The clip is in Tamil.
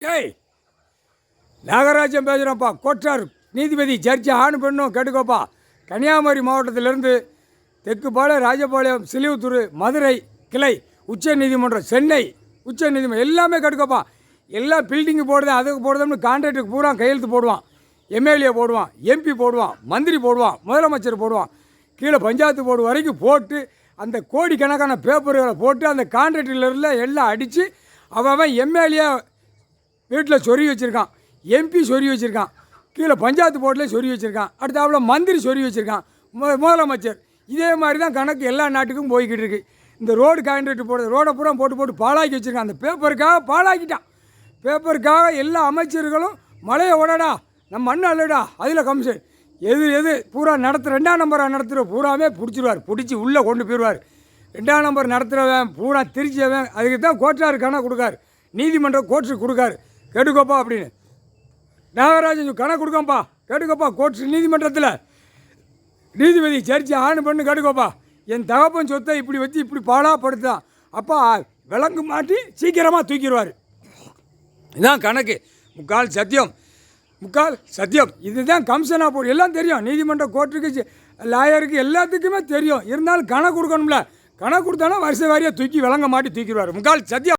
ஏய் நாகராஜன் பேசுகிறோம்ப்பா. கோட்டார் நீதிபதி ஜட்ஜி ஆண் பெண்ணும் கேட்டுக்கோப்பா. கன்னியாகுமரி மாவட்டத்திலேருந்து தெற்குப்பாளையம், ராஜபாளையம், சிலிவுத்தூர், மதுரை கிளை, உச்ச நீதிமன்றம், சென்னை உச்ச நீதிமன்றம் எல்லாமே கேட்டுக்கோப்பா. எல்லாம் பில்டிங்கு போடுது, அதுக்கு போடுறதுன்னு கான்ட்ராக்டுக்கு பூரா கையெழுத்து போடுவான். எம்எல்ஏ போடுவான், எம்பி போடுவான், மந்திரி போடுவான், முதலமைச்சர் போடுவான், கீழே பஞ்சாயத்து போர்டு வரைக்கும் போட்டு அந்த கோடிக்கணக்கான பேப்பர்களை போட்டு அந்த கான்ட்ராக்டில் எல்லாம் அடித்து அவன் எம்எல்ஏ வீட்டில் சொருகி வச்சுருக்கான், எம்பி சொருகி வச்சுருக்கான், கீழே பஞ்சாயத்து போர்டில் சொருகி வச்சுருக்கான், அடுத்தாப்புல மந்திரி சொருகி வச்சுருக்கான், முதலமைச்சர். இதே மாதிரி தான் கணக்கு எல்லா நாட்டுக்கும் போய்கிட்டு இருக்குது. இந்த ரோடு கான்ட்ராக்ட் போடுறது, ரோடை பூரா போட்டு பாழாக்கி வச்சுருக்கான். அந்த பேப்பருக்காக பாழாக்கிட்டான். பேப்பருக்காக எல்லா அமைச்சர்களும் மழையை ஓடடா, நம்ம மண் அல்லடா, அதில் கமிஷன் எது பூரா நடத்துகிற 2ஆம் நம்பராக நடத்துகிற பூராவே பிடிச்சிருவார். பிடிச்சி உள்ளே கொண்டு போயிடுவார். 2ஆம் நம்பர் நடத்துகிறவன் பூரா திருச்சியவன். அதுக்கு தான் கோர்ட்டாருக்கு கணக்கு கொடுக்காரு, நீதிமன்றம் கோர்ட்டுக்கு கொடுக்காரு. கேட்டுக்கோப்பா அப்படின்னு நாகராஜன் கணக்கு கொடுக்காம்ப்பா. கேட்டுக்கோப்பா. கோர்ட்டு நீதிமன்றத்தில் நீதிபதி ஜட்ஜி ஆண் பண்ணு கேட்டுக்கோப்பா. என் தகப்பன் சொத்தை இப்படி வச்சு இப்படி பாழாப்படுத்தான். அப்பா விலங்கு மாட்டி சீக்கிரமாக தூக்கிடுவார். இதுதான் கணக்கு. முக்கால் சத்தியம். இதுதான் கமிஷனாக போடு. எல்லாம் தெரியும். நீதிமன்ற கோர்ட்டுக்கு லாயருக்கு எல்லாத்துக்குமே தெரியும். இருந்தாலும் கணக்கு கொடுக்கணும்ல. கணக்கு கொடுத்தாலும் வருஷ வாரியாக தூக்கி விலங்க மாட்டி தூக்கிடுவார். முக்கால் சத்தியம்.